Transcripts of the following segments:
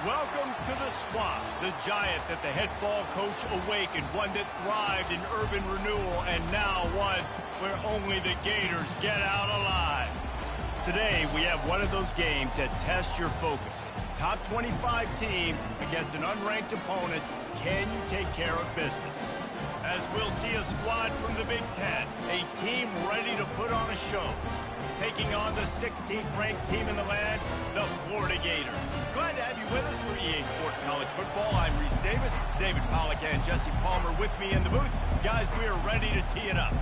Welcome to the Swamp, the giant that the head ball coach awakened, one that thrived in urban renewal, and now one where only the Gators get out alive. Today, we have one of those games that tests your focus. Top 25 team against an unranked opponent. Can you take care of business? As we'll see a squad from the Big Ten, a team ready to put on a show. Taking on the 16th ranked team in the land, the Florida Gators. Glad to have you with us for EA Sports College Football. I'm Reese Davis, David Pollack and Jesse Palmer with me in the booth. Guys, we are ready to tee it up.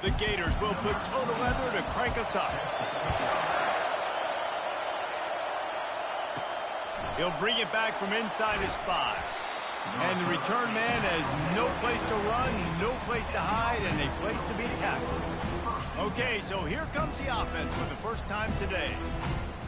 The Gators will put toe to leather to crank us up. He'll bring it back from inside his 5. And the return man has no place to run, no place to hide, and a place to be tackled. Okay, so here comes the offense for the first time today.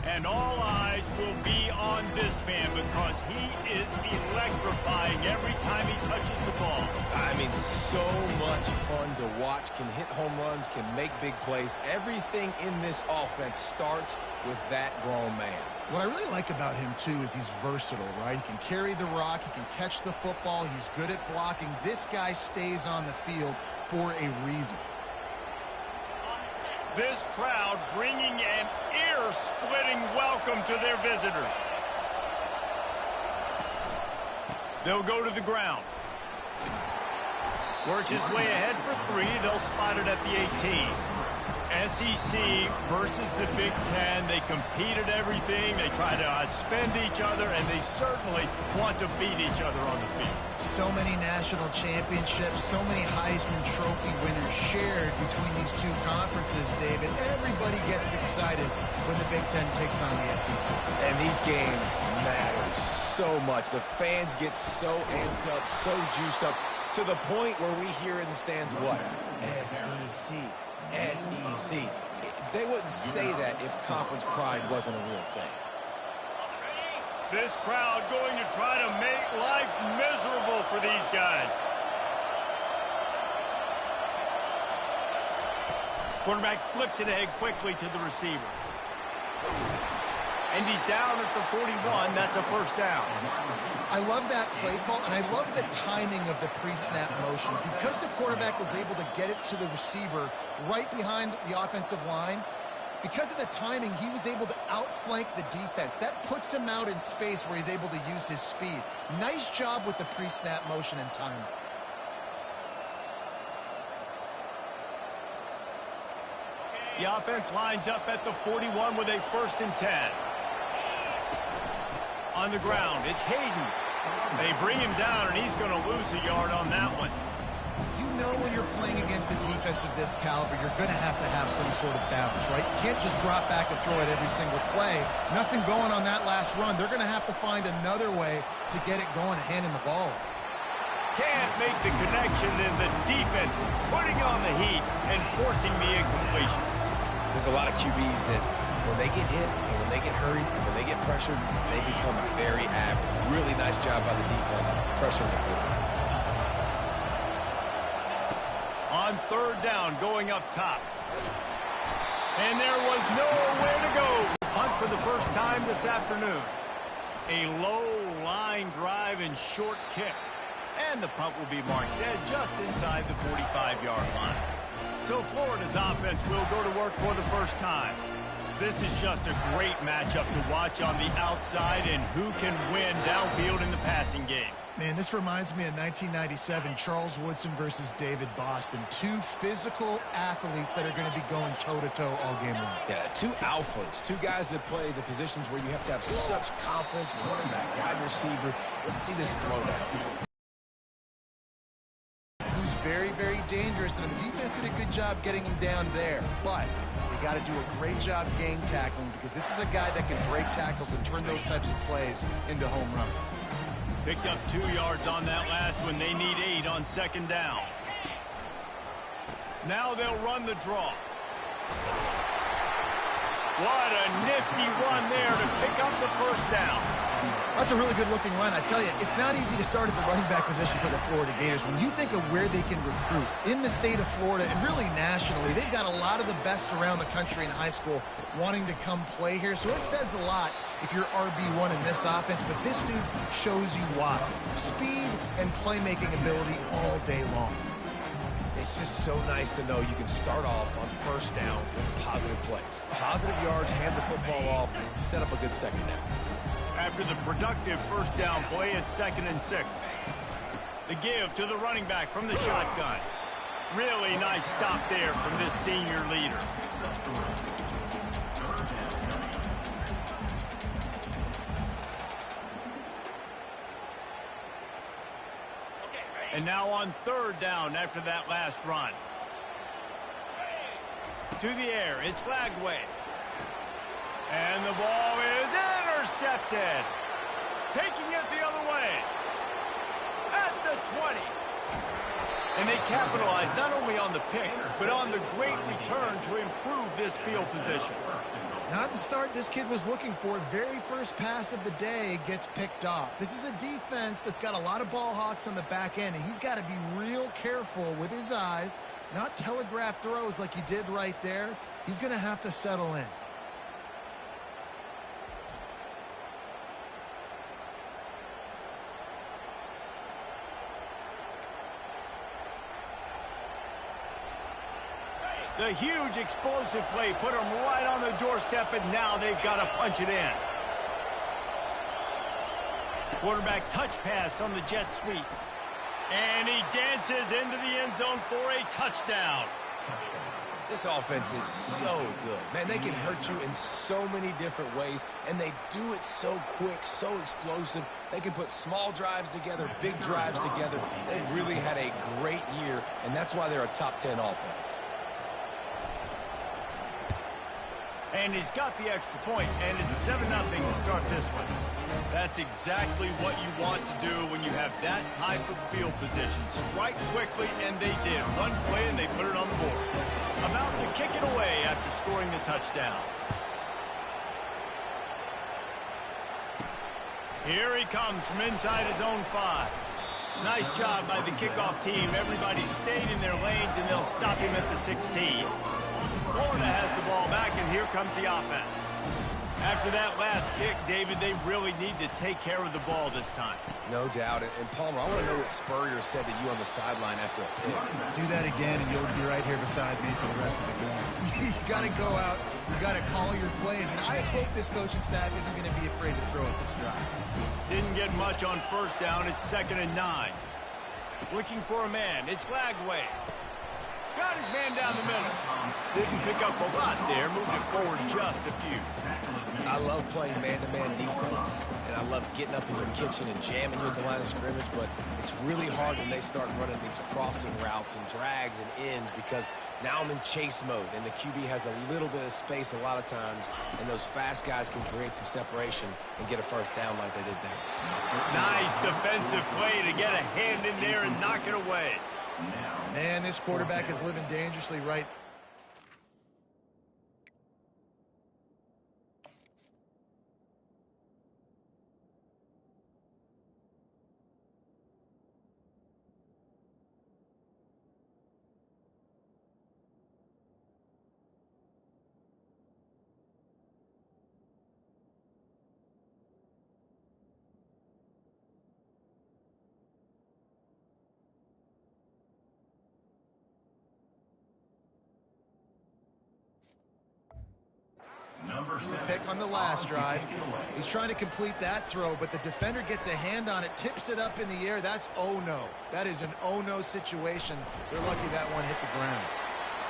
And all eyes will be on this man because he is electrifying every time he touches the ball. I mean, so much fun to watch. Can hit home runs, can make big plays. Everything in this offense starts with that grown man. What I really like about him, too, is he's versatile, right? He can carry the rock, he can catch the football, he's good at blocking. This guy stays on the field for a reason. This crowd bringing an ear-splitting welcome to their visitors. They'll go to the ground. Works his way ahead for 3. They'll spot it at the 18. SEC versus the Big Ten. They compete at everything. They try to outspend each other, and they certainly want to beat each other on the field. So many national championships, so many Heisman Trophy winners shared between these two conferences, David. Everybody gets excited when the Big Ten takes on the SEC. And these games matter so much. The fans get so amped up, so juiced up, to the point where we hear in the stands what? SEC. SEC. They wouldn't say that if conference pride wasn't a real thing. This crowd going to try to make life miserable for these guys. Quarterback flips it ahead quickly to the receiver. And he's down at the 41. That's a first down. I love that play call, and I love the timing of the pre-snap motion. Because the quarterback was able to get it to the receiver right behind the offensive line, because of the timing, he was able to outflank the defense. That puts him out in space where he's able to use his speed. Nice job with the pre-snap motion and timing. The offense lines up at the 41 with a 1st and 10. On the ground, it's Hayden. They bring him down, and he's going to lose a yard on that one. You know when you're playing against a defense of this caliber, you're going to have some sort of balance, right? You can't just drop back and throw it every single play. Nothing going on that last run. They're going to have to find another way to get it going and handing the ball. Can't make the connection, and the defense putting on the heat and forcing the incompletion. There's a lot of QBs that when they get hit and when they get hurried and when they get pressured, they become very average. Really nice job by the defense pressuring the quarterback. On 3rd down, going up top. And there was nowhere to go. Punt for the first time this afternoon. A low line drive and short kick. And the punt will be marked dead just inside the 45-yard line. So Florida's offense will go to work for the first time. This is just a great matchup to watch on the outside, and who can win downfield in the passing game. Man, this reminds me of 1997, Charles Woodson versus David Boston. 2 physical athletes that are going to be going toe-to-toe all game long. Yeah, 2 alphas, 2 guys that play the positions where you have to have such confidence. Quarterback, wide receiver. Let's see this throwdown. Who's very, very dangerous, and the defense did a good job getting him down there. But you got to do a great job game tackling because this is a guy that can break tackles and turn those types of plays into home runs. Picked up 2 yards on that last one. They need 8 on second down. Now they'll run the draw. What a nifty run there to pick up the first down. That's a really good-looking run. I tell you, it's not easy to start at the running back position for the Florida Gators. When you think of where they can recruit in the state of Florida and really nationally, they've got a lot of the best around the country in high school wanting to come play here. So it says a lot if you're RB1 in this offense, but this dude shows you why. Speed and playmaking ability all day long. It's just so nice to know you can start off on first down with positive plays. Positive yards, hand the football off, set up a good second down. After the productive first down play, it's 2nd and 6. The give to the running back from the shotgun. Really nice stop there from this senior leader. And now on 3rd down after that last run. To the air, it's Glagway. And the ball is intercepted. Taking it the other way. At the 20. And they capitalized not only on the pick, but on the great return to improve this field position. Not the start this kid was looking for. Very first pass of the day gets picked off. This is a defense that's got a lot of ball hawks on the back end, and he's got to be real careful with his eyes, not telegraph throws like he did right there. He's going to have to settle in. The huge explosive play put them right on the doorstep, and now they've got to punch it in. Quarterback touch pass on the jet sweep. And he dances into the end zone for a touchdown. This offense is so good. Man, they can hurt you in so many different ways, and they do it so quick, so explosive. They can put small drives together, big drives together. They've really had a great year, and that's why they're a top 10 offense. And he's got the extra point, and it's 7-0 to start this one. That's exactly what you want to do when you have that type of field position. Strike quickly, and they did. One play, and they put it on the board. About to kick it away after scoring the touchdown. Here he comes from inside his own 5. Nice job by the kickoff team. Everybody stayed in their lanes, and they'll stop him at the 16. Florida has the ball back, and here comes the offense. After that last pick, David, they really need to take care of the ball this time. No doubt. And Palmer, I want to know what Spurrier said to you on the sideline after a pick. Do that again, and you'll be right here beside me for the rest of the game. You got to go out. You got to call your plays. And I hope this coaching staff isn't going to be afraid to throw at this drive. Didn't get much on first down. It's 2nd and 9. Looking for a man. It's Glagway. Got his man down the middle. Didn't pick up a lot there. Moved it forward just a few. I love playing man-to-man defense, and I love getting up in your kitchen and jamming you at the line of scrimmage, but it's really hard when they start running these crossing routes and drags and ends because now I'm in chase mode, and the QB has a little bit of space a lot of times, and those fast guys can create some separation and get a first down like they did there. Nice defensive play to get a hand in there and knock it away. Man, this quarterback is living dangerously right. Pick on the last drive. He's trying to complete that throw, but the defender gets a hand on it, tips it up in the air. That's oh no. That is an oh no situation. They're lucky that one hit the ground.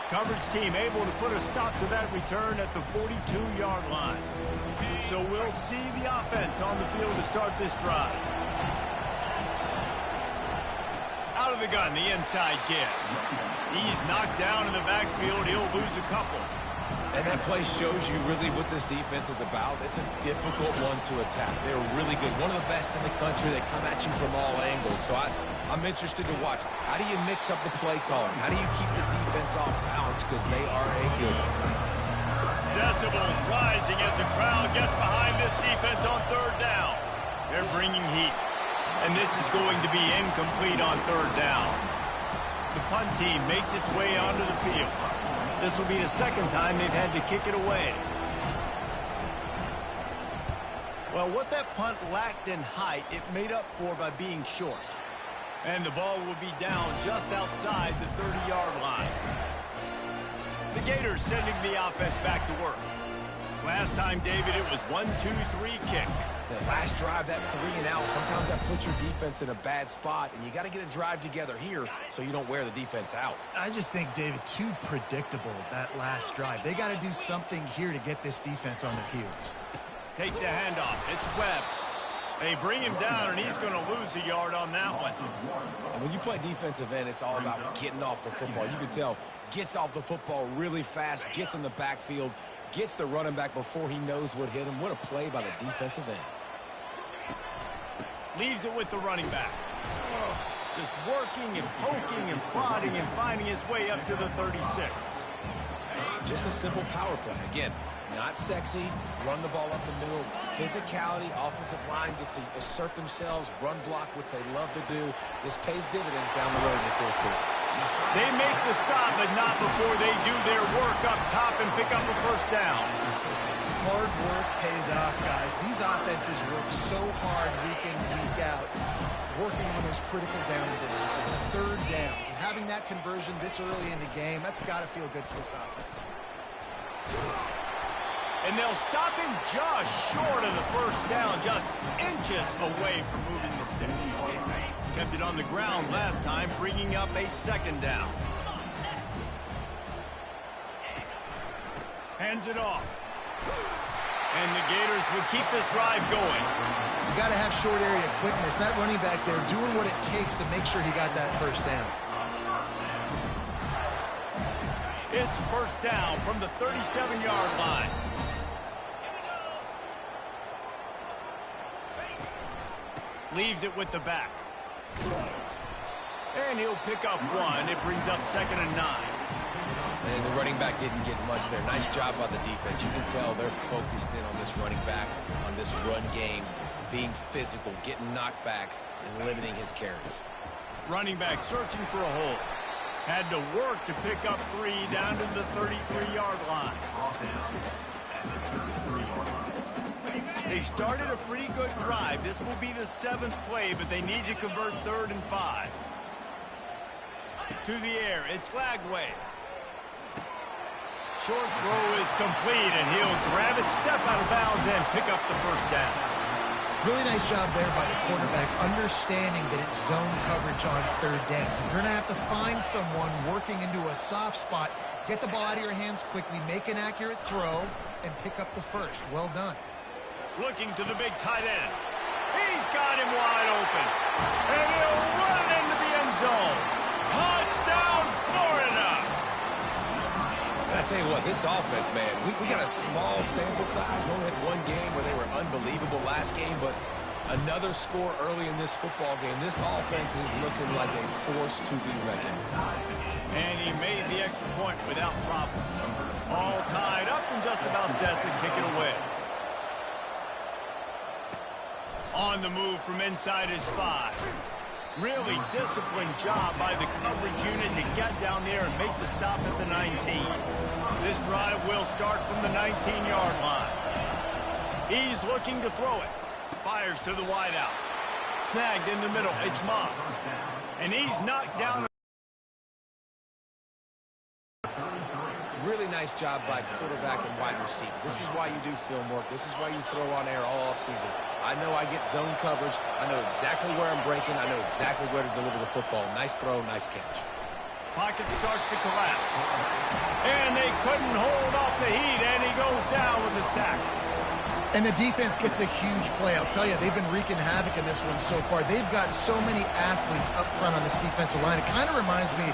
Coverage team able to put a stop to that return at the 42-yard line. So we'll see the offense on the field to start this drive. Out of the gun, the inside give. He's knocked down in the backfield. He'll lose a couple. And that play shows you really what this defense is about. It's a difficult one to attack. They're really good. One of the best in the country. They come at you from all angles. So I'm interested to watch. How do you mix up the play calling? How do you keep the defense off balance? Because they are a good one. Decibels rising as the crowd gets behind this defense on third down. They're bringing heat. And this is going to be incomplete on third down. The punt team makes its way onto the field. This will be the second time they've had to kick it away. Well, what that punt lacked in height, it made up for by being short. And the ball will be down just outside the 30-yard line. The Gators sending the offense back to work. Last time, David, it was 1-2-3 kick. That last drive, that 3 and out, sometimes that puts your defense in a bad spot, and you got to get a drive together here so you don't wear the defense out. I just think, David, too predictable, that last drive. They got to do something here to get this defense on their heels. Take the handoff. It's Webb. They bring him down, and he's going to lose a yard on that one. And when you play defensive end, it's all about getting off the football. You can tell, gets off the football really fast, gets in the backfield, gets the running back before he knows what hit him. What a play by the defensive end. Leaves it with the running back. Just working and poking and prodding and finding his way up to the 36. Just a simple power play. Again, not sexy, run the ball up the middle. Physicality, offensive line gets to assert themselves, run block, which they love to do. This pays dividends down the road in the fourth quarter. They make the stop, but not before they do their work up top and pick up a first down. Hard work pays off, guys. These offenses work so hard week in, week out, working on those critical down distances, third downs. And having that conversion this early in the game, that's got to feel good for this offense. And they'll stop him just short of the first down, just inches away from moving the sticks. Kept it on the ground last time, bringing up a second down. Hands it off. And the Gators will keep this drive going. You got to have short area quickness. That running back there doing what it takes to make sure he got that first down. It's first down from the 37-yard line. Leaves it with the back. And he'll pick up one. It brings up 2nd and 9. And the running back didn't get much there. Nice job by the defense. You can tell they're focused in on this running back, on this run game, being physical, getting knockbacks, and limiting his carries. Running back searching for a hole. Had to work to pick up 3 down to the 33-yard line. They've started a pretty good drive. This will be the 7th play, but they need to convert 3rd and 5. To the air, it's Lagway. Short throw is complete, and he'll grab it, step out of bounds, and pick up the first down. Really nice job there by the quarterback, understanding that it's zone coverage on 3rd down. You're going to have to find someone working into a soft spot, get the ball out of your hands quickly, make an accurate throw, and pick up the first. Well done. Looking to the big tight end. He's got him wide open. And he'll run it into the end zone. Touchdown, Florida! And I tell you what, this offense, man, we got a small sample size. We only had one game where they were unbelievable last game, but another score early in this football game. This offense is looking like a force to be reckoned with. And he made the extra point without problem. All tied up and just about set to kick it away. On the move from inside his 5. Really disciplined job by the coverage unit to get down there and make the stop at the 19. This drive will start from the 19-yard line. He's looking to throw it. Fires to the wideout. Snagged in the middle. It's Moss. And he's knocked down. Really nice job by quarterback and wide receiver. This is why you do film work. This is why you throw on air all offseason. I know I get zone coverage. I know exactly where I'm breaking. I know exactly where to deliver the football. Nice throw, nice catch. Pocket starts to collapse. And they couldn't hold off the heat, and he goes down with a sack. And the defense gets a huge play. I'll tell you, they've been wreaking havoc in this one so far. They've got so many athletes up front on this defensive line. It kind of reminds me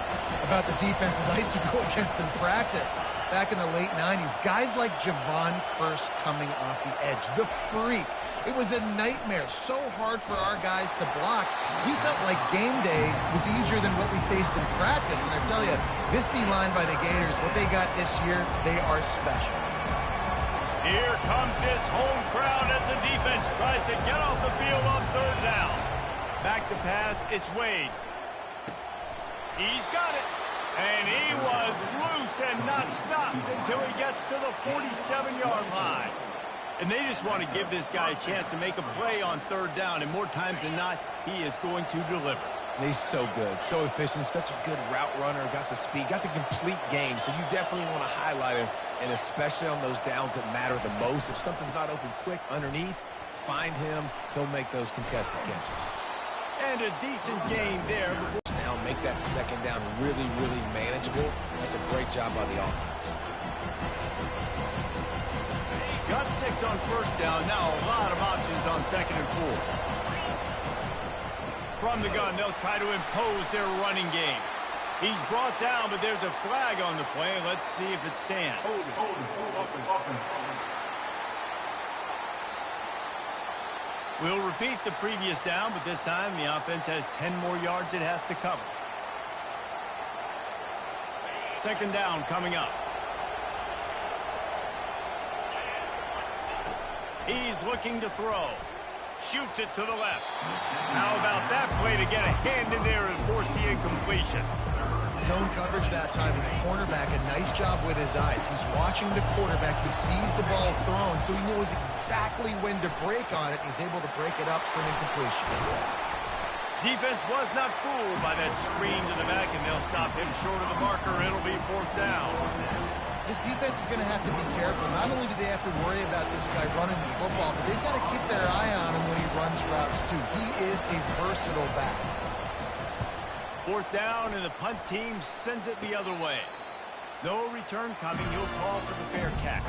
about the defenses I used to go against in practice back in the late 90s. Guys like Javon Curse coming off the edge. The freak. It was a nightmare. So hard for our guys to block. We felt like game day was easier than what we faced in practice. And I tell you, this D-line by the Gators, what they got this year, they are special. Here comes this home crowd as the defense tries to get off the field on third down. Back to pass, it's Wade. He's got it. And he was loose and not stopped until he gets to the 47-yard line. And they just want to give this guy a chance to make a play on third down. And more times than not, he is going to deliver. He's so good, so efficient, such a good route runner, got the speed, got the complete game. So you definitely want to highlight him, and especially on those downs that matter the most. If something's not open quick underneath, find him. He'll make those contested catches. And a decent gain there. Now make that second down really, really manageable. That's a great job by the offense. Got 6 on first down. Now a lot of options on second and 4. From the gun, they'll try to impose their running game. He's brought down, but there's a flag on the play. Let's see if it stands. We'll repeat the previous down, but this time the offense has 10 more yards it has to cover. Second down coming up. He's looking to throw. Shoots it to the left. How about that play to get a hand in there and force the incompletion? Zone coverage that time, and the cornerback, a nice job with his eyes. He's watching the quarterback. He sees the ball thrown, so he knows exactly when to break on it. He's able to break it up for an incompletion. Defense was not fooled by that screen to the back, and they'll stop him short of the marker. It'll be fourth down. This defense is going to have to be careful. Not only do they have to worry about this guy running the football, but they've got to keep their eye on him when he runs routes, too. He is a versatile back. Fourth down, and the punt team sends it the other way. No return coming. He'll call for the fair catch.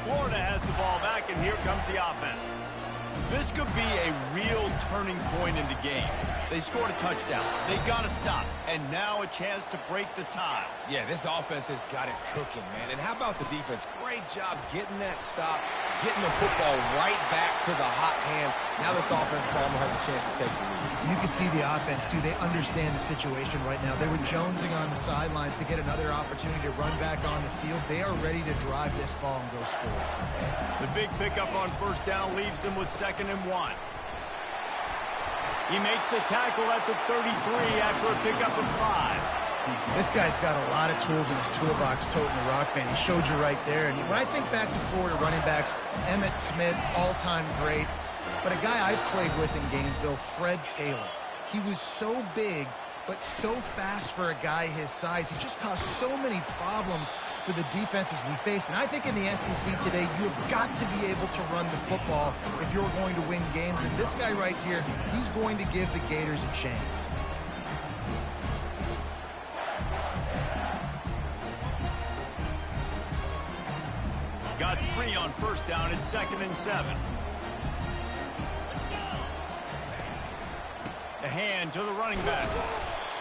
Florida has the ball back, and here comes the offense. This could be a real turning point in the game. They scored a touchdown. They got to stop. And now a chance to break the tie. Yeah, this offense has got it cooking, man. And how about the defense? Great job getting that stop, getting the football right back to the hot hand. Now this offense, Palmer, has a chance to take the lead. You can see the offense, too. They understand the situation right now. They were jonesing on the sidelines to get another opportunity to run back on the field. They are ready to drive this ball and go score. The big pickup on first down leaves them with 2nd and 1. He makes the tackle at the 33 after a pickup of 5. This guy's got a lot of tools in his toolbox toting the rock band. He showed you right there. And when I think back to Florida running backs, Emmitt Smith, all-time great. But a guy I played with in Gainesville, Fred Taylor. He was so big, but so fast for a guy his size. He just caused so many problems for the defenses we face. And I think in the SEC today, you have got to be able to run the football if you're going to win games. And this guy right here, he's going to give the Gators a chance. Got 3 on first down. It's 2nd and 7. A hand to the running back.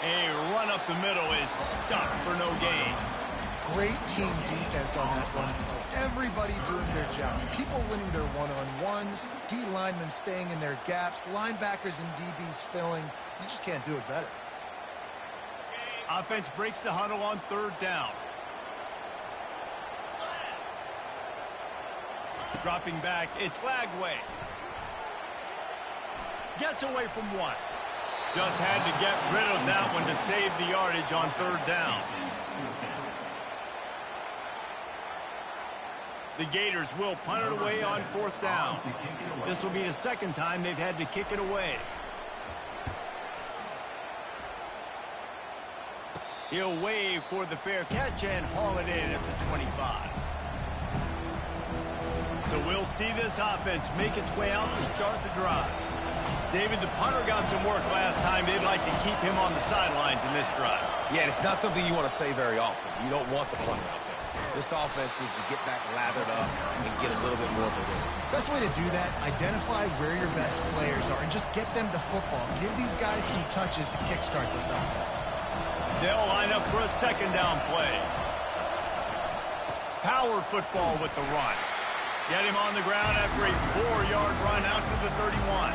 A run up the middle is stuck for no gain. Great team defense on that run play. Everybody doing their job. People winning their one-on-ones, D linemen staying in their gaps, linebackers and DBs filling. You just can't do it better. Offense breaks the huddle on third down. Dropping back, it's Lagway. Gets away from 1. Just had to get rid of that one to save the yardage on third down. The Gators will punt it away on fourth down. This will be the 2nd time they've had to kick it away. He'll wave for the fair catch and haul it in at the 25. So we'll see this offense make its way out to start the drive. David, the punter got some work last time. They'd like to keep him on the sidelines in this drive. Yeah, it's not something you want to say very often. You don't want the punter out there. This offense needs to get back lathered up and get a little bit more of a win. Best way to do that, identify where your best players are and just get them the football. Give these guys some touches to kickstart this offense. They'll line up for a second down play. Power football with the run. Get him on the ground after a 4-yard run out to the 31.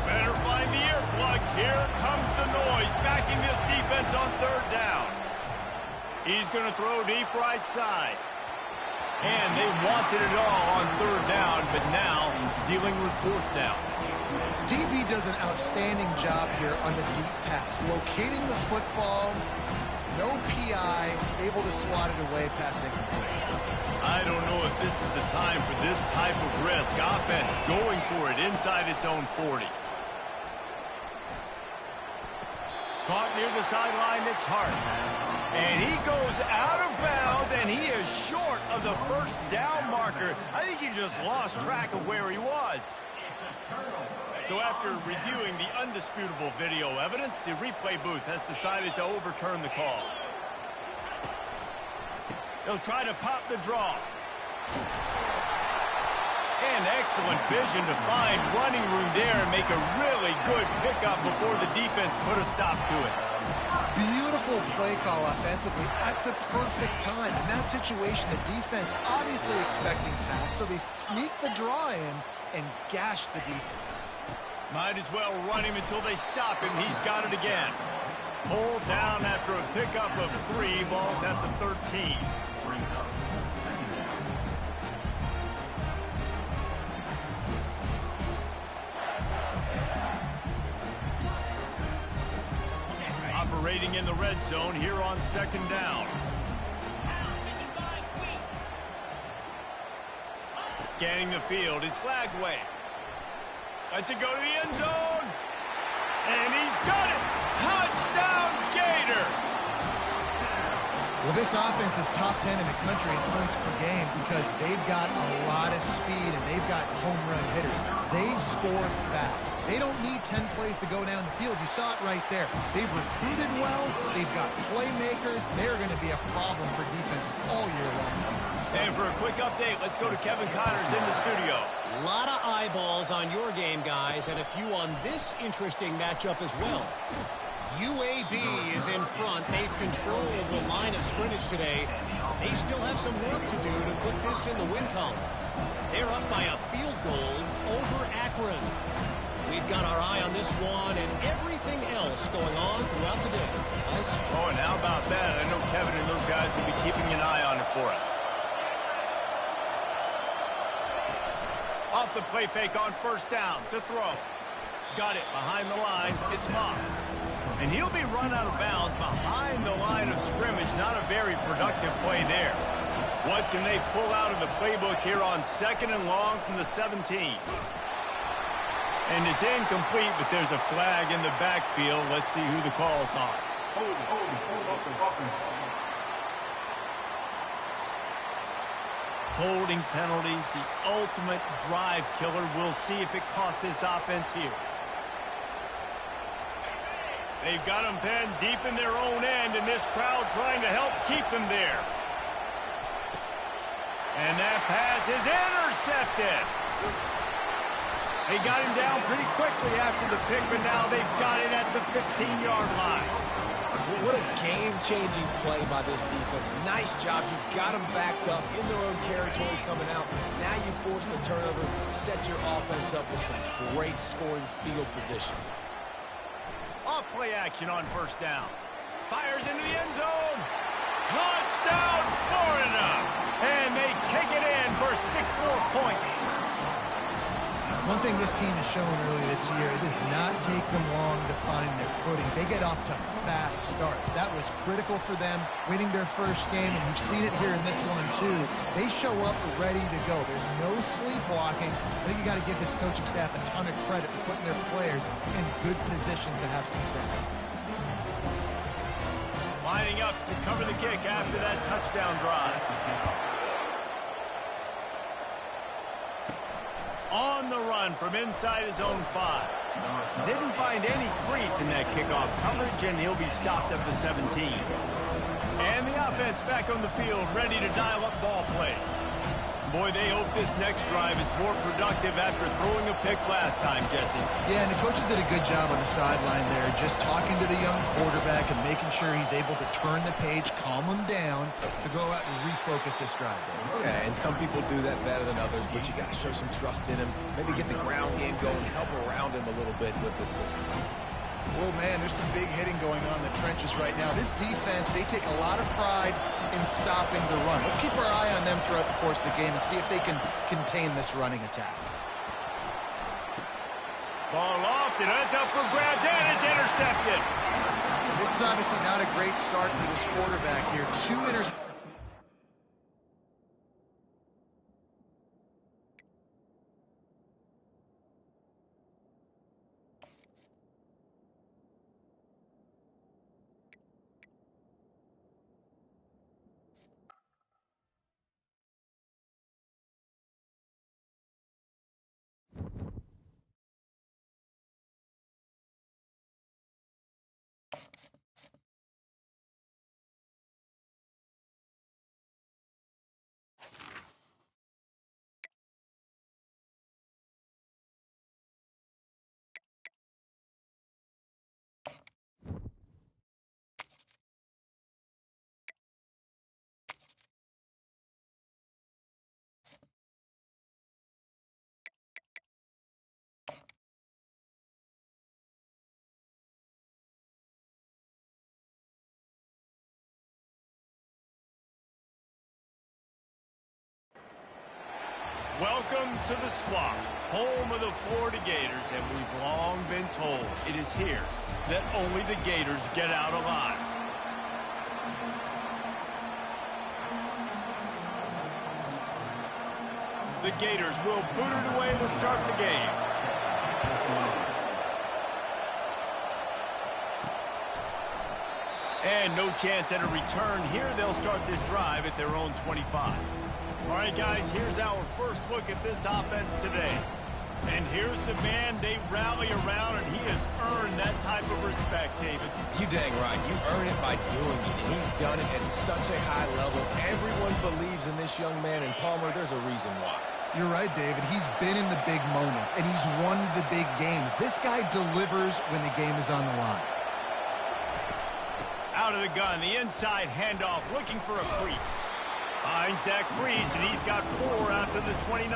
Better find the earplugs. Here comes the noise, backing this defense on third down. He's going to throw deep right side. And they wanted it all on third down, but now dealing with fourth down. DB does an outstanding job here on the deep pass, locating the football, no PI, able to swat it away, passing. I don't know if this is the time for this type of risk. Offense going for it inside its own 40. Caught near the sideline, it's Hart. And he goes out of bounds, and he is short of the first down marker. I think he just lost track of where he was. So after reviewing the undisputable video evidence, the replay booth has decided to overturn the call. They'll try to pop the draw. And excellent vision to find running room there and make a really good pickup before the defense put a stop to it. Beautiful play call offensively at the perfect time. In that situation, the defense obviously expecting pass, so they sneak the draw in and gash the defense. Might as well run him until they stop him. He's got it again. Pulled down after a pickup of 3. Ball's at the 13. Operating in the red zone here on second down. Scanning the field, it's Glagway. Lets it go to the end zone. And he's got it. Touchdown, Gators. Well, this offense is top 10 in the country in points per game because they've got a lot of speed and they've got home run hitters. They score fast. They don't need 10 plays to go down the field. You saw it right there. They've recruited well. They've got playmakers. They're going to be a problem for defenses all year long. And for a quick update, let's go to Kevin Connors in the studio. A lot of eyeballs on your game, guys, and a few on this interesting matchup as well. UAB is in front. They've controlled the line of scrimmage today. They still have some work to do to put this in the win column. They're up by a field goal over Akron. We've got our eye on this one and everything else going on throughout the day. Guys? Oh, and how about that? I know Kevin and those guys will be keeping an eye on it for us. Off the play fake on first down to throw. Got it behind the line. It's Moss. And he'll be run out of bounds behind the line of scrimmage. Not a very productive play there. What can they pull out of the playbook here on second and long from the 17? And it's incomplete, but there's a flag in the backfield. Let's see who the call's on. Holding penalties, the ultimate drive killer. We'll see if it costs this offense here. They've got them pinned deep in their own end, and this crowd trying to help keep them there. And that pass is intercepted. They got him down pretty quickly after the pick, but now they've got it at the 15-yard line. What a game-changing play by this defense. Nice job. You got them backed up in their own territory coming out. Now you force the turnover, set your offense up with some great scoring field position. Off play action on first down. Fires into the end zone. Touchdown, Florida. And they kick it in for 6 more points. One thing this team has shown early this year, it does not take them long to find their footing. They get off to fast starts. That was critical for them, winning their first game, and you've seen it here in this one, too. They show up ready to go. There's no sleepwalking. I think you got to give this coaching staff a ton of credit for putting their players in good positions to have success. Lining up to cover the kick after that touchdown drive. On the run from inside his own 5. Didn't find any crease in that kickoff coverage, and he'll be stopped at the 17. And the offense back on the field, ready to dial up ball plays. Boy, they hope this next drive is more productive after throwing a pick last time, Jesse. Yeah, and the coaches did a good job on the sideline there, just talking to the young quarterback and making sure he's able to turn the page, calm him down to go out and refocus this drive. Yeah, and some people do that better than others, but you got to show some trust in him. Maybe get the ground game going, help around him a little bit with the system. Oh, man, there's some big hitting going on in the trenches right now. This defense, they take a lot of pride in stopping the run. Let's keep our eye on them throughout the course of the game and see if they can contain this running attack. Ball lofted, it's up for grabs, and it's intercepted. This is obviously not a great start for this quarterback here. 2 interceptions. Welcome to the Swamp, home of the Florida Gators, and we've long been told it is here that only the Gators get out alive. The Gators will boot it away to start the game. And no chance at a return here. They'll start this drive at their own 25. All right, guys, here's our first look at this offense today. And here's the man they rally around, and he has earned that type of respect, David. You dang right. You earn it by doing it, and he's done it at such a high level. Everyone believes in this young man, and Palmer, there's a reason why. You're right, David. He's been in the big moments, and he's won the big games. This guy delivers when the game is on the line. Out of the gun, the inside handoff, looking for a crease. Finds that crease, and he's got 4 out to the 29.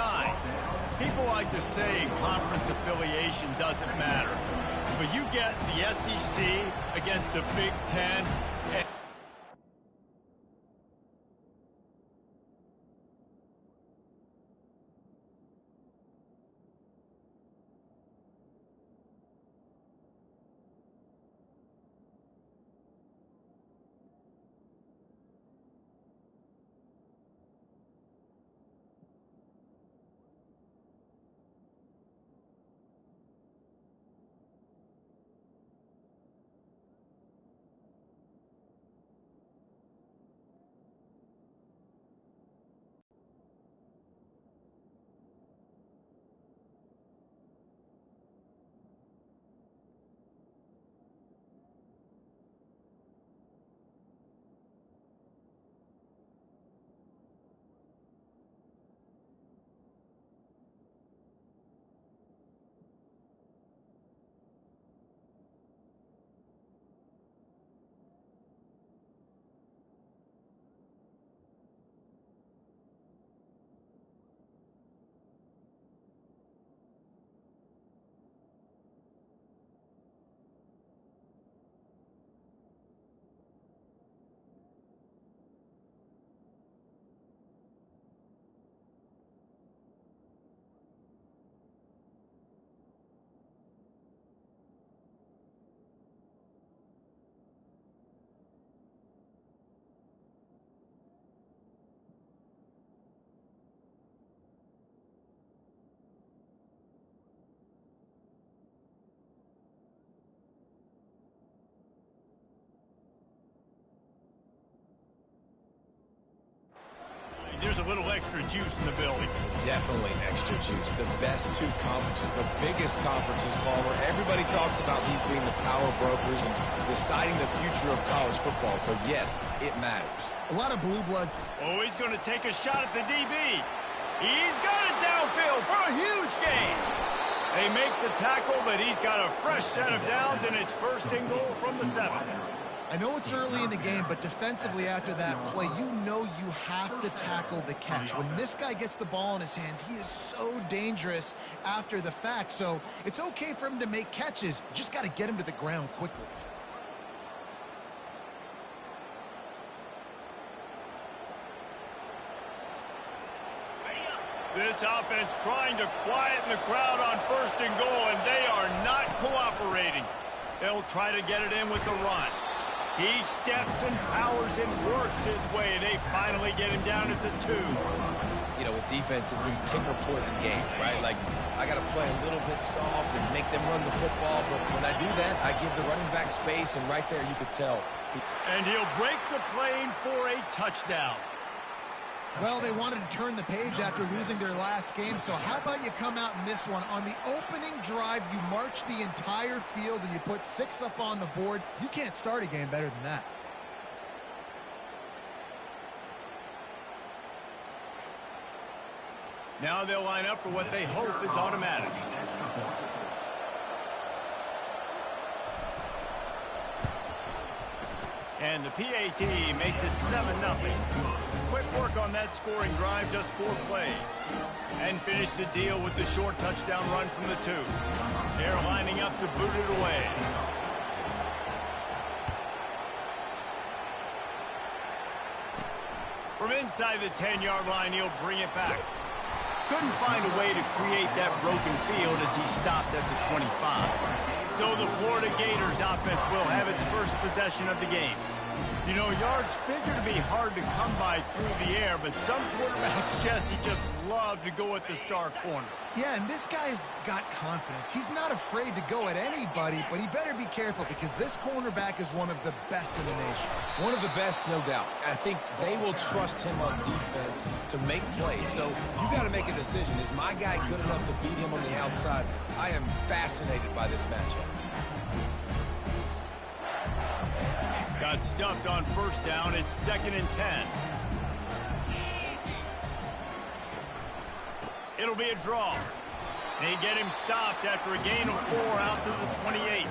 People like to say conference affiliation doesn't matter. But you get the SEC against the Big Ten, and there's a little extra juice in the building. Definitely extra juice. The best two conferences, the biggest conferences, Palmer. Everybody talks about these being the power brokers and deciding the future of college football. So, yes, it matters. A lot of blue blood. Oh, he's going to take a shot at the DB. He's got it downfield for a huge gain. They make the tackle, but he's got a fresh set of downs, and it's first and goal from the 7. I know it's early in the game, but defensively after that play, you know you have to tackle the catch. When this guy gets the ball in his hands, he is so dangerous after the fact. So it's okay for him to make catches. You just got to get him to the ground quickly. This offense trying to quieten the crowd on first and goal, and they are not cooperating. They'll try to get it in with the run. He steps and powers and works his way. They finally get him down at the 2. You know, with defense, it's this pick or poison game, right? Like, I got to play a little bit soft and make them run the football, but when I do that, I give the running back space, and right there you could tell. And he'll break the plane for a touchdown. Well, they wanted to turn the page after losing their last game, so how about you come out in this one? On the opening drive, you march the entire field and you put 6 up on the board. You can't start a game better than that. Now they'll line up for what they hope is automatic. And the PAT makes it 7-0. Quick work on that scoring drive, just 4 plays. And finish the deal with the short touchdown run from the 2. They're lining up to boot it away. From inside the 10-yard line, he'll bring it back. Couldn't find a way to create that broken field as he stopped at the 25. So the Florida Gators offense will have its first possession of the game. You know, yards figure to be hard to come by through the air, but some quarterbacks, Jesse, just love to go at the star corner. Yeah, and this guy's got confidence. He's not afraid to go at anybody, but he better be careful because this cornerback is one of the best in the nation. One of the best, no doubt. I think they will trust him on defense to make plays. So you got to make a decision. Is my guy good enough to beat him on the outside? I am fascinated by this matchup. Got stuffed on first down. It's 2nd and 10. It'll be a draw. They get him stopped after a gain of 4 out to the 28.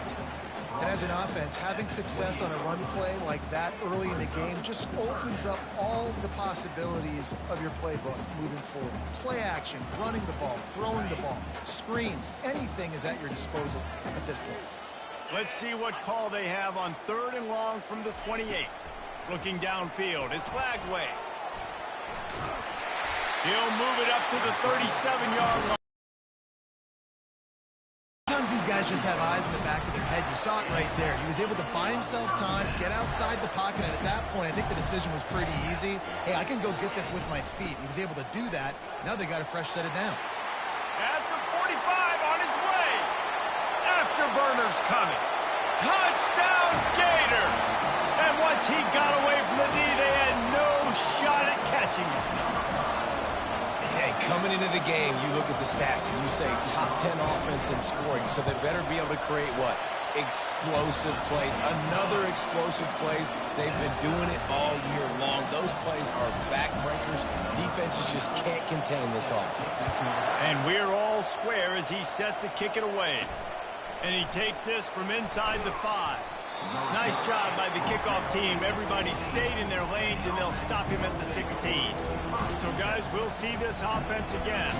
And as an offense, having success on a run play like that early in the game just opens up all the possibilities of your playbook moving forward. Play action, running the ball, throwing the ball, screens, anything is at your disposal at this point. Let's see what call they have on 3rd and long from the 28. Looking downfield, it's Lagway. He'll move it up to the 37-yard line. Sometimes these guys just have eyes in the back of their head. You saw it right there. He was able to buy himself time, get outside the pocket, and at that point, I think the decision was pretty easy. Hey, I can go get this with my feet. He was able to do that. Now they got a fresh set of downs. At the 45 on his way. Afterburner's coming. Touchdown, Gator! And once he got away from the knee, they had no shot at catching him. Hey, coming into the game, you look at the stats and you say top 10 offense in scoring, so they better be able to create what? Explosive plays. Another explosive plays. They've been doing it all year long. Those plays are backbreakers. Defenses just can't contain this offense. And we're all square as he's set to kick it away. And he takes this from inside the 5. Nice job by the kickoff team. Everybody stayed in their lanes, and they'll stop him at the 16. So, guys, we'll see this offense again.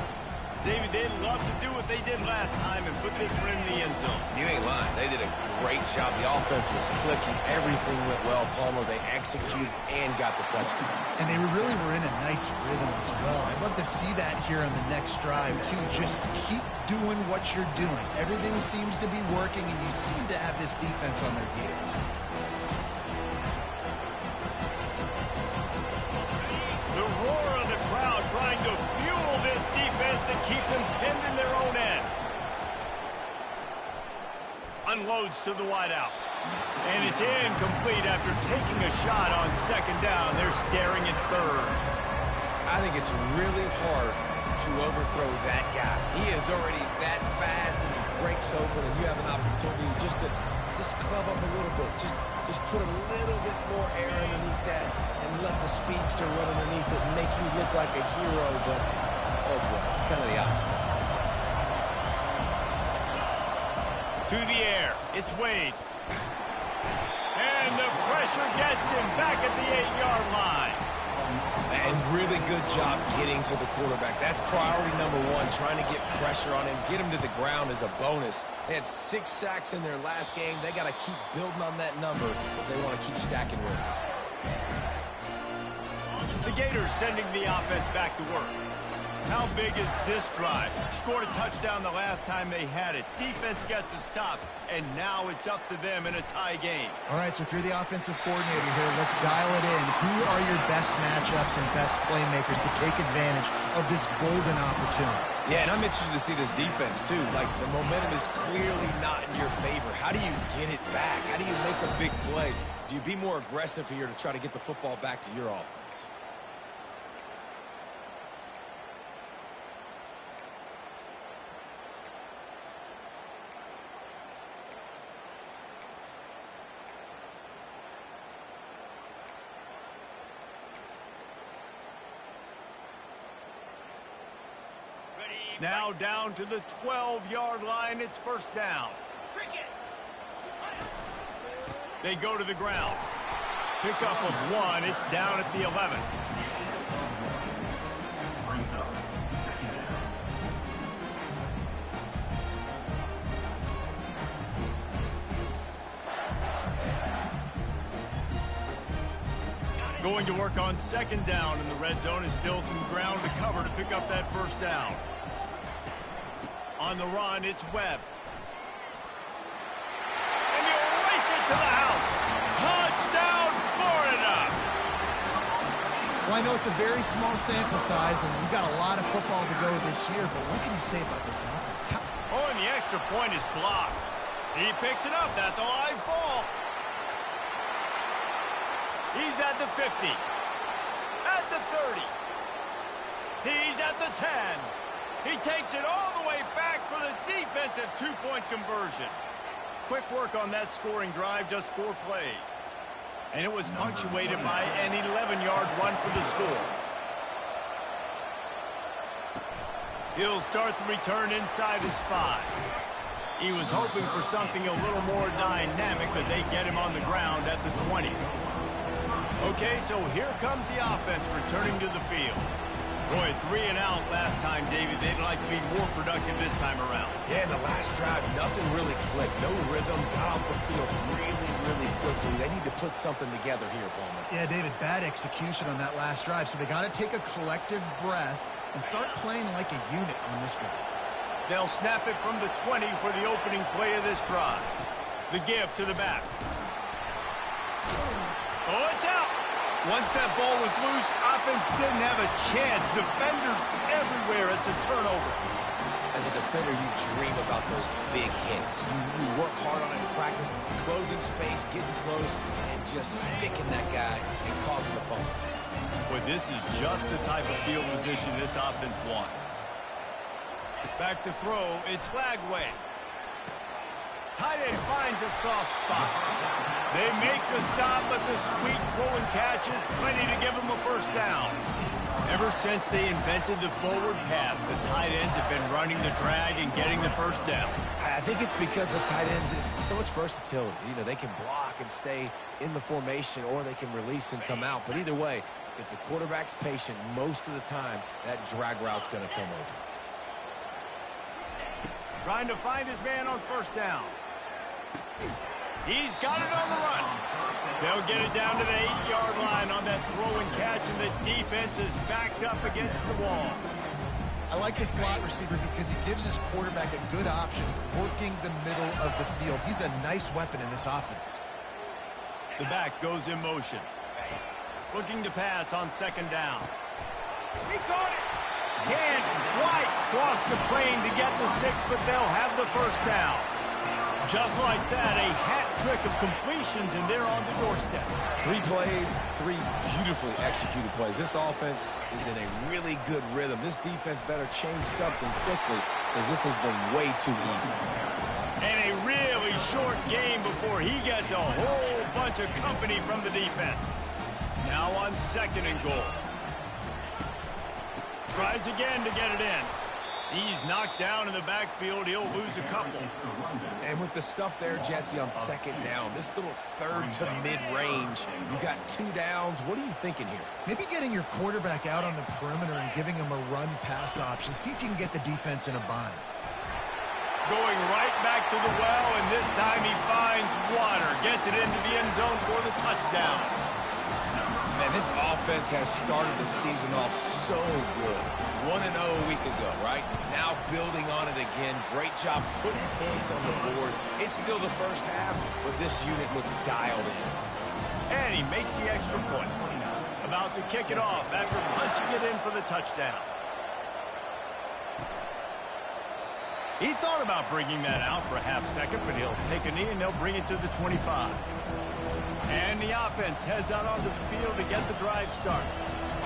David, they'd love to do what they did last time and put this one in the end zone. You ain't lying. They did a great job. The offense was clicking. Everything went well, Palmer. They executed and got the touchdown. And they really were in a nice rhythm as well. I'd love to see that here on the next drive, too. Just keep doing what you're doing. Everything seems to be working, and you seem to have this defense on their game. The roar of the crowd trying to fuel this defense to keep them pinned in their own end. Unloads to the wideout. And it's incomplete after taking a shot on 2nd down. They're staring at 3rd. I I think it's really hard to overthrow that guy. He is already that fast, and he breaks open, and you have an opportunity just to club up a little bit. Just put a little bit more air underneath that and let the speedster run underneath it and make you look like a hero. But, oh boy, it's kind of the opposite. To the air. It's Wade. And the pressure gets him back at the 8-yard line. And really good job getting to the quarterback. That's priority number one, trying to get pressure on him. Get him to the ground as a bonus. They had 6 sacks in their last game. They got to keep building on that number if they want to keep stacking wins. The Gators sending the offense back to work. How big is this drive? Scored a touchdown the last time they had it. Defense gets a stop, and now it's up to them in a tie game. All right, so if you're the offensive coordinator here, let's dial it in. Who are your best matchups and best playmakers to take advantage of this golden opportunity? Yeah, and I'm interested to see this defense, too. Like, the momentum is clearly not in your favor. How do you get it back? How do you make a big play? Do you be more aggressive here to try to get the football back to your offense? Now down to the 12-yard line. It's first down. They go to the ground. Pickup of 1. It's down at the 11. Going to work on second down in the red zone. Is still some ground to cover to pick up that first down. On the run, it's Webb. And he'll race it to the house. Touchdown, Florida! Well, I know it's a very small sample size, and we've got a lot of football to go this year, but what can you say about this offense? Oh, and the extra point is blocked. He picks it up. That's a live ball. He's at the 50. At the 30. He's at the 10. He takes it all the way back for the defensive 2-point conversion. Quick work on that scoring drive, just 4 plays. And it was punctuated by an 11-yard run for the score. He'll start the return inside his 5. He was hoping for something a little more dynamic, but they get him on the ground at the 20. Okay, so here comes the offense returning to the field. Boy, 3 and out last time, David. They'd like to be more productive this time around. Yeah, in the last drive, nothing really clicked. No rhythm. Got off the field really quickly. They need to put something together here, Palmer. Yeah, David, bad execution on that last drive, so they got to take a collective breath and start playing like a unit on this drive. They'll snap it from the 20 for the opening play of this drive. The give to the back. Oh, it's out. Once that ball was loose, offense didn't have a chance. Defenders everywhere. It's a turnover. As a defender, you dream about those big hits. You work hard on it in practice, closing space, getting close, and just sticking that guy and causing the fumble. But this is just the type of field position this offense wants. Back to throw. It's Lagway. Tight end finds a soft spot. They make the stop, but the sweet rolling catch is plenty to give them a first down. Ever since they invented the forward pass, the tight ends have been running the drag and getting the first down. I think it's because the tight ends is so much versatility. You know, they can block and stay in the formation, or they can release and come out. But either way, if the quarterback's patient, most of the time, that drag route's going to come open. Trying to find his man on first down. He's got it on the run. They'll get it down to the 8-yard line on that throw and catch, and the defense is backed up against the wall. I like the slot receiver because he gives his quarterback a good option working the middle of the field. He's a nice weapon in this offense. The back goes in motion. Looking to pass on second down. He caught it. Can't quite cross the plane to get the 6, but they'll have the first down. Just like that, a hat trick of completions, and they're on the doorstep. 3 plays, 3 beautifully executed plays. This offense is in a really good rhythm. This defense better change something quickly because this has been way too easy. And a really short game before he gets a whole bunch of company from the defense. Now on 2nd and goal. Tries again to get it in. He's knocked down in the backfield. He'll lose a couple. And with the stuff there, Jesse, on 2nd down, this little 3rd to mid-range, you got 2 downs. What are you thinking here? Maybe getting your quarterback out on the perimeter and giving him a run-pass option. See if you can get the defense in a bind. Going right back to the well, and this time he finds water. Gets it into the end zone for the touchdown. Man, this offense has started the season off so good. 1-0 a week ago, right? Now building on it again. Great job putting points on the board. It's still the first half, but this unit looks dialed in. And he makes the extra point. About to kick it off after punching it in for the touchdown. He thought about bringing that out for a half-second, but he'll take a knee and they'll bring it to the 25. And the offense heads out onto the field to get the drive started.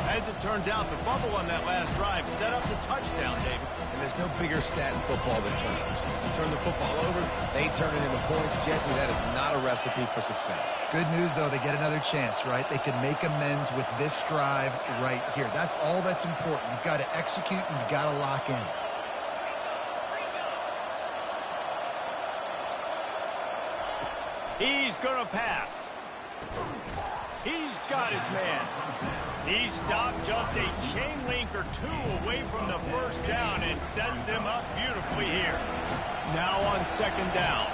As it turns out, the fumble on that last drive set up the touchdown, David. And there's no bigger stat in football than turnovers. You turn the football over, they turn it into points. Jesse, that is not a recipe for success. Good news, though, they get another chance, right? They can make amends with this drive right here. That's all that's important. You've got to execute and you've got to lock in. He's going to pass. He's got his man. He stopped just a chain link or 2 away from the first down and sets them up beautifully here. Now on 2nd down.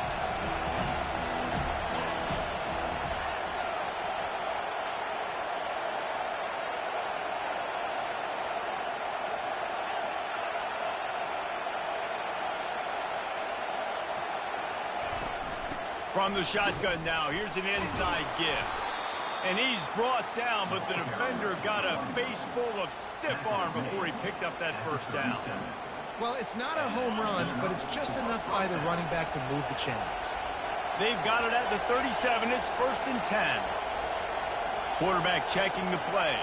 From the shotgun now, here's an inside give. And he's brought down, but the defender got a face full of stiff arm before he picked up that first down. Well, it's not a home run, but it's just enough by the running back to move the chains. They've got it at the 37. It's 1st and 10. Quarterback checking the play.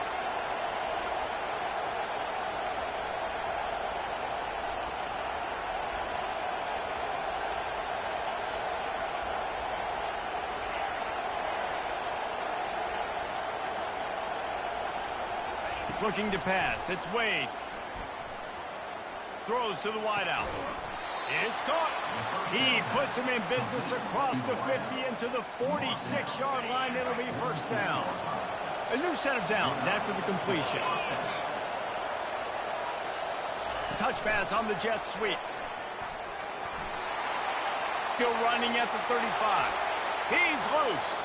Looking to pass. It's Wade. Throws to the wideout. It's caught. He puts him in business across the 50 into the 46-yard line. It'll be 1st down. A new set of downs after the completion. Touch pass on the jet sweep. Still running at the 35. He's loose.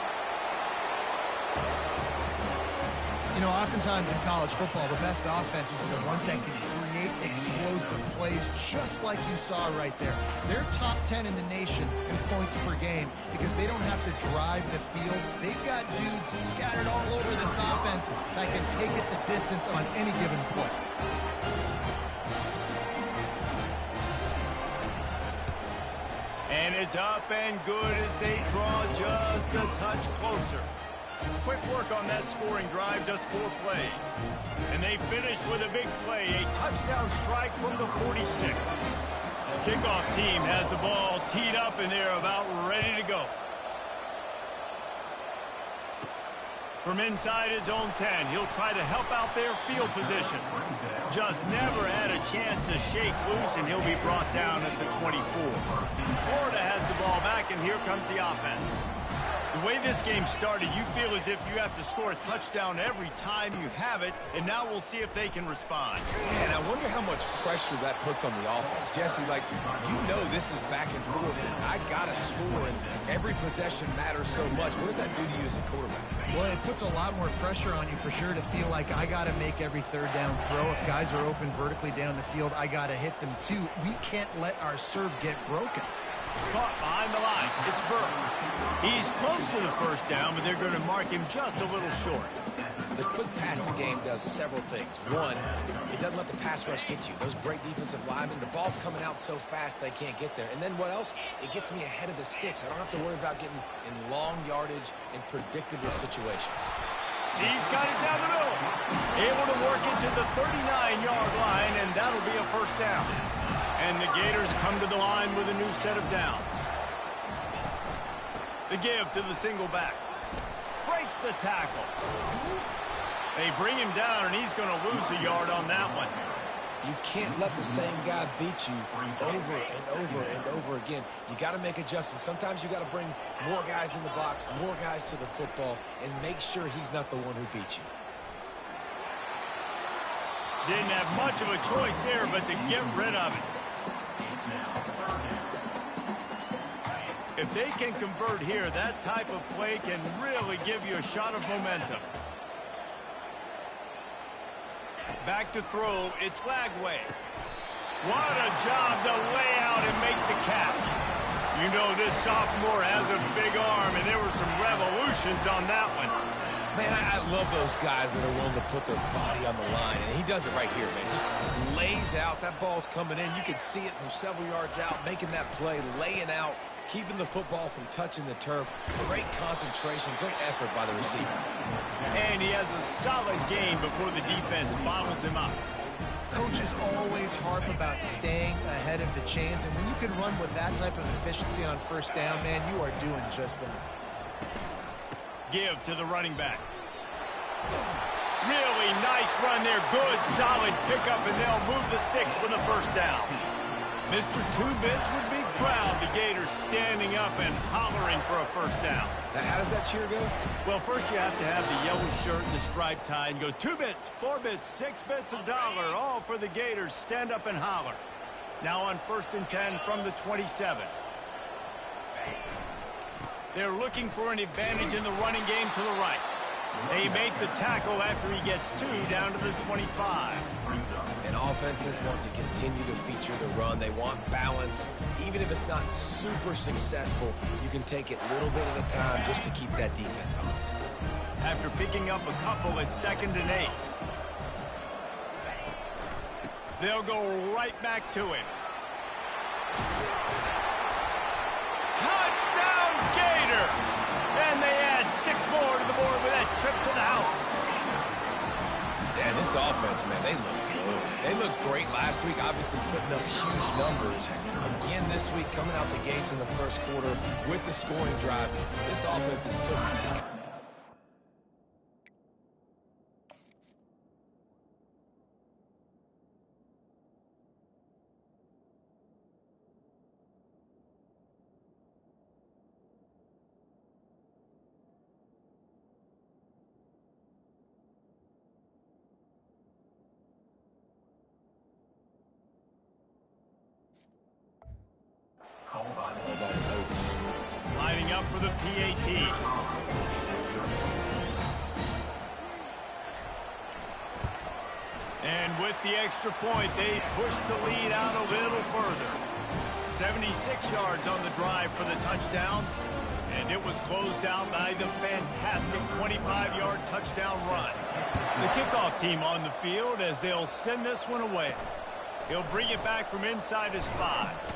You know, oftentimes in college football, the best offenses are the ones that can create explosive plays, just like you saw right there. They're top 10 in the nation in points per game because they don't have to drive the field. They've got dudes scattered all over this offense that can take it the distance on any given play. And it's up and good as they draw just a touch closer. Quick work on that scoring drive, just 4 plays. And they finished with a big play, a touchdown strike from the 46. Kickoff team has the ball teed up, and they're about ready to go. From inside his own 10, he'll try to help out their field position. Just never had a chance to shake loose, and he'll be brought down at the 24. Florida has the ball back, and here comes the offense. The way this game started, you feel as if you have to score a touchdown every time you have it, and now we'll see if they can respond. Man, I wonder how much pressure that puts on the offense. Jesse, like, you know this is back and forth, and I got to score, and every possession matters so much. What does that do to you as a quarterback? Well, it puts a lot more pressure on you for sure to feel like I got to make every 3rd down throw. If guys are open vertically down the field, I got to hit them too. We can't let our serve get broken. Caught behind the line. It's Burke. He's close to the 1st down, but they're going to mark him just a little short. The quick passing game does several things. One, it doesn't let the pass rush get you. Those great defensive linemen, the ball's coming out so fast they can't get there. And then what else? It gets me ahead of the sticks. I don't have to worry about getting in long yardage and predictable situations. He's got it down the middle. Able to work it to the 39-yard line, and that'll be a first down. And the Gators come to the line with a new set of downs. The give to the single back. Breaks the tackle. They bring him down, and he's going to lose a yard on that one. You can't let the same guy beat you over and over and over again. You got to make adjustments. Sometimes you got to bring more guys in the box, more guys to the football, and make sure he's not the one who beat you. Didn't have much of a choice there, but to get rid of it. If they can convert here, that type of play can really give you a shot of momentum. Back to throw, it's Lagway. What a job to lay out and make the catch. You know this sophomore has a big arm, and there were some revolutions on that one. Man, I love those guys that are willing to put their body on the line, and he does it right here, man. Just lays out. That ball's coming in. You can see it from several yards out, making that play, laying out, keeping the football from touching the turf. Great concentration, great effort by the receiver. And he has a solid game before the defense bottles him up. Coaches always harp about staying ahead of the chains, and when you can run with that type of efficiency on first down, man, you are doing just that. Give to the running back. Really nice run there. Good, solid pickup, and they'll move the sticks for the first down. Mr. Two-Bits would be proud. The Gators standing up and hollering for a first down. Now, how does that cheer go? Well, first you have to have the yellow shirt and the striped tie and go 2 bits, 4 bits, 6 bits, $1, all for the Gators. Stand up and holler. Now on 1st and 10 from the 27. They're looking for an advantage in the running game to the right. They make the tackle after he gets 2 down to the 25. And offenses want to continue to feature the run. They want balance. Even if it's not super successful, you can take it little bit at a time just to keep that defense honest. After picking up a couple at 2nd and 8. They'll go right back to him. Touchdown, Gator! And they add 6 more to the board with that trip to the house. And this offense, man, they look good. They looked great last week, obviously putting up huge numbers. Again this week, coming out the gates in the first quarter with the scoring drive. This offense is putting... Lining up for the PAT. And with the extra point, they push the lead out a little further. 76 yards on the drive for the touchdown. And it was closed out by the fantastic 25-yard touchdown run. The kickoff team on the field as they'll send this one away. He'll bring it back from inside his 5.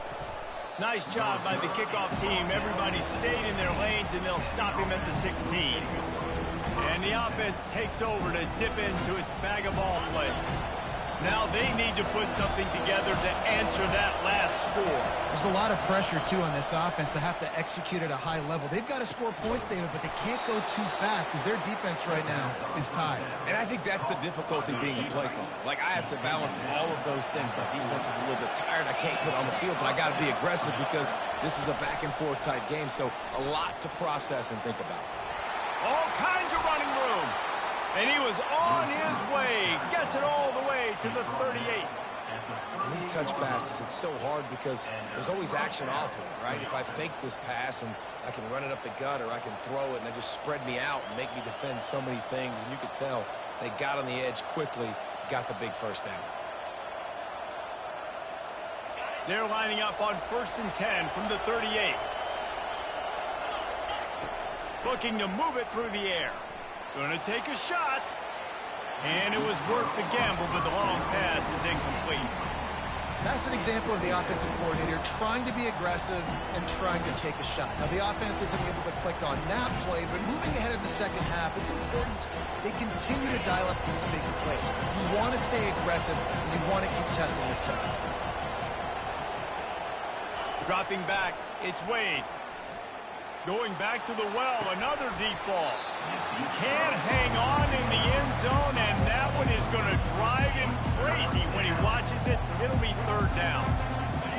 Nice job by the kickoff team. Everybody stayed in their lanes, and they'll stop him at the 16. And the offense takes over to dip into its bag of ball plays. Now they need to put something together to answer that last score. There's a lot of pressure, too, on this offense to have to execute at a high level. They've got to score points, David, but they can't go too fast because their defense right now is tired. And I think that's the difficulty being a play caller. Like, I have to balance all of those things. My defense is a little bit tired. I can't put on the field, but I got to be aggressive because this is a back-and-forth type game, so a lot to process and think about. All kinds of running room. And he was on his way. Gets it all the way to the 38. And these touch passes, it's so hard because there's always action off of it, right? If I fake this pass and I can run it up the gut or I can throw it and they just spread me out and make me defend so many things. And you could tell they got on the edge quickly, got the big first down. They're lining up on 1st and 10 from the 38. Looking to move it through the air. Going to take a shot. And it was worth the gamble, but the long pass is incomplete. That's an example of the offensive coordinator trying to be aggressive and trying to take a shot. Now, the offense isn't able to click on that play, but moving ahead in the second half, it's important they continue to dial up these big plays. You want to stay aggressive, and you want to keep testing this side. Dropping back, it's Wade. Going back to the well, another deep ball. Can't hang on in the end zone, and that one is going to drive him crazy when he watches it. It'll be third down.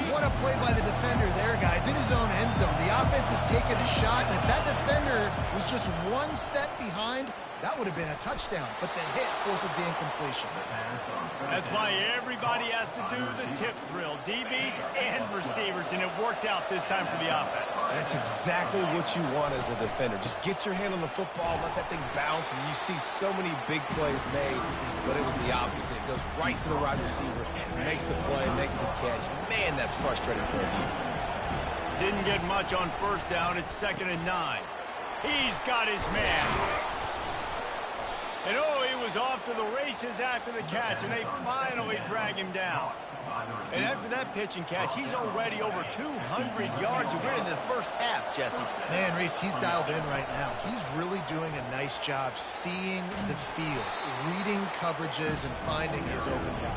What a play by the defender there, guys. In his own end zone, the offense has taken a shot, and if that defender was just one step behind, that would have been a touchdown. But the hit forces the incompletion. That's why everybody has to do the tip drill, DBs and receivers, and it worked out this time for the offense. That's exactly what you want as a defender. Just get your hand on the football, let that thing bounce, and you see so many big plays made, but it was the opposite. It goes right to the wide receiver, makes the play, makes the catch. Man, that's frustrating for a defense. Didn't get much on first down. It's 2nd and 9. He's got his man. And oh, he was off to the races after the catch, and they finally drag him down. And after that pitch and catch, he's already over 200 yards. We're in the first half, Jesse. Man, Reese, he's dialed in right now. He's really doing a nice job seeing the field, reading coverages, and finding his open guy.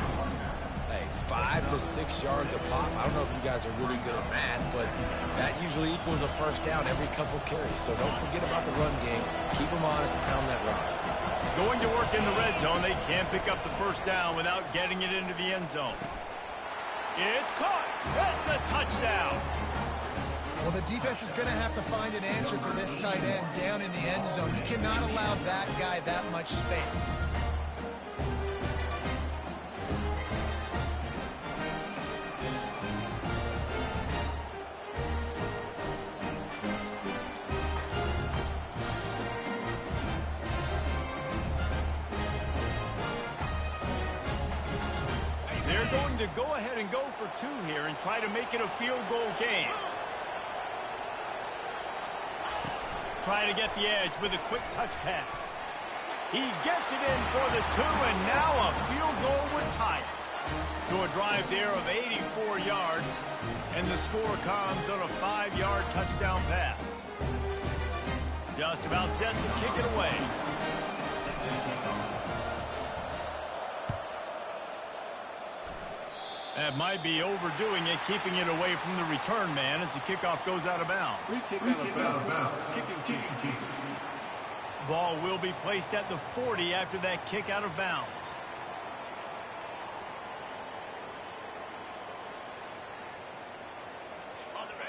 Hey, 5 to 6 yards a pop. I don't know if you guys are really good at math, but that usually equals a first down every couple carries. So don't forget about the run game. Keep them honest and pound that rock. Going to work in the red zone, they can't pick up the first down without getting it into the end zone. It's caught. That's a touchdown. Well, the defense is going to have to find an answer for this tight end down in the end zone. You cannot allow that guy that much space. To go ahead and go for 2 here and try to make it a field goal game. Trying to get the edge with a quick touch pass. He gets it in for the 2, and now a field goal would tie it. To a drive there of 84 yards, and the score comes on a 5-yard touchdown pass. Just about set to kick it away. That might be overdoing it, keeping it away from the return man as the kickoff goes out of bounds. Ball will be placed at the 40 after that kick out of bounds.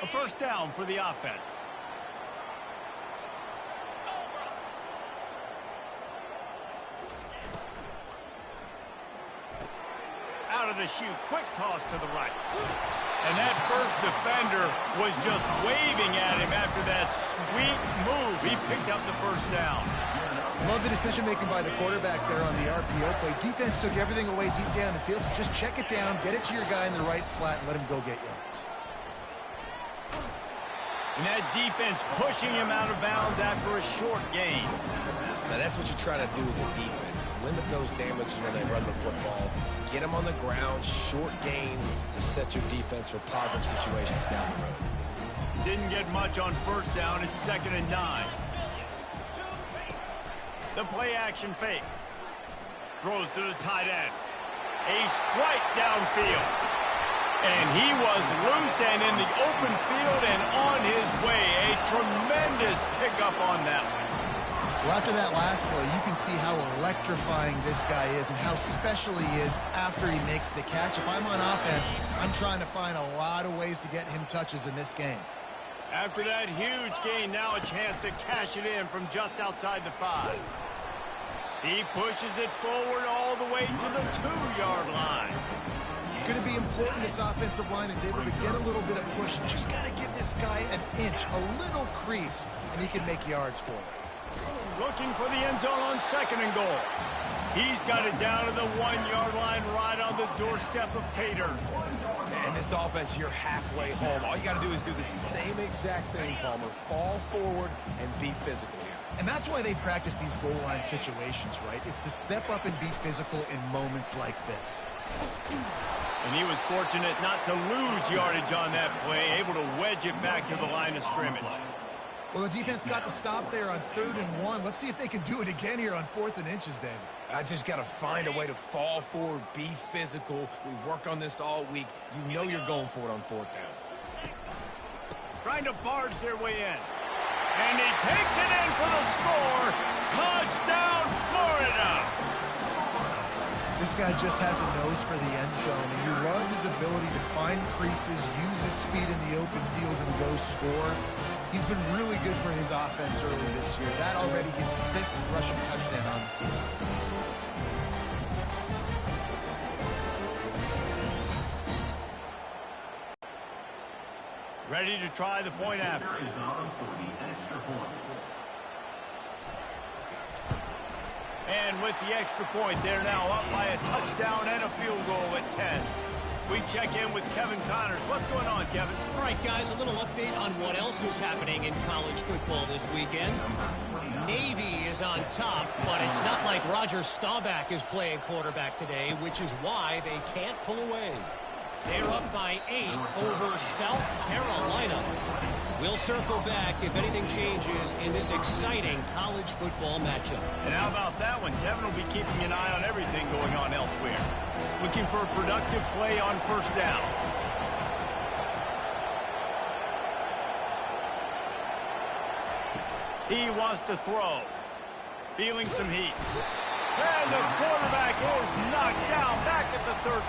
A first down for the offense. Out of the chute, quick toss to the right. And that first defender was just waving at him after that sweet move. He picked up the first down. Love the decision-making by the quarterback there on the RPO play. Defense took everything away deep down the field, so just check it down, get it to your guy in the right flat, and let him go get yards. And that defense pushing him out of bounds after a short gain. Now, that's what you're trying to do as a defense. Limit those damages when they run the football. Get them on the ground, short gains to set your defense for positive situations down the road. Didn't get much on first down. It's 2nd and 9. The play action fake. Throws to the tight end. A strike downfield. And he was loose and in the open field and on his way. A tremendous pickup on that one. Well, after that last play, you can see how electrifying this guy is and how special he is after he makes the catch. If I'm on offense, I'm trying to find a lot of ways to get him touches in this game. After that huge gain, now a chance to cash it in from just outside the 5. He pushes it forward all the way to the 2-yard line. It's going to be important this offensive line is able to get a little bit of push. You just got to give this guy an inch, a little crease, and he can make yards for it. Looking for the end zone on 2nd and goal. He's got it down to the 1-yard line right on the doorstep of Pater. And this offense, you're halfway home. All you got to do is do the same exact thing, Palmer. Fall forward and be physical here. And that's why they practice these goal line situations, right? It's to step up and be physical in moments like this. And he was fortunate not to lose yardage on that play, able to wedge it back to the line of scrimmage. Well, the defense got the stop there on 3rd and 1. Let's see if they can do it again here on 4th and inches, David. I just got to find a way to fall forward, be physical. We work on this all week. You know you're going for it on 4th down. Trying to barge their way in. And he takes it in for the score. Touchdown, Florida! This guy just has a nose for the end zone, and you love his ability to find creases, use his speed in the open field, and go score. He's been really good for his offense early this year. That already his 5th rushing touchdown on the season. Ready to try the point after. And with the extra point, they're now up by a touchdown and a field goal at 10. We check in with Kevin Connors. What's going on, Kevin? All right, guys, a little update on what else is happening in college football this weekend. Navy is on top, but it's not like Roger Staubach is playing quarterback today, which is why they can't pull away. They're up by 8 over South Carolina. We'll circle back if anything changes in this exciting college football matchup. And how about that one? Kevin will be keeping an eye on everything going on elsewhere. Looking for a productive play on 1st down. He wants to throw. Feeling some heat. And the quarterback is knocked down back at the 13.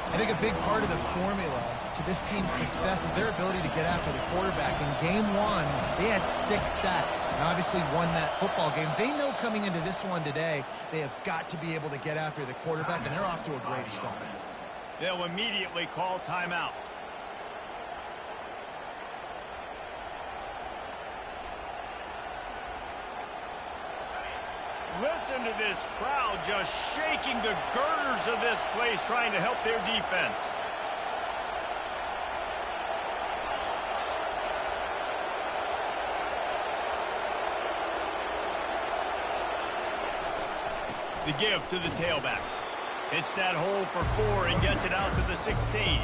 I think a big part of the formula to this team's success is their ability to get after the quarterback. In game 1, they had 6 sacks and obviously won that football game. They know coming into this one today, they have got to be able to get after the quarterback, and they're off to a great start. They'll immediately call timeout. Listen to this crowd just shaking the girders of this place, trying to help their defense. The give to the tailback. It's that hole for 4 and gets it out to the 16.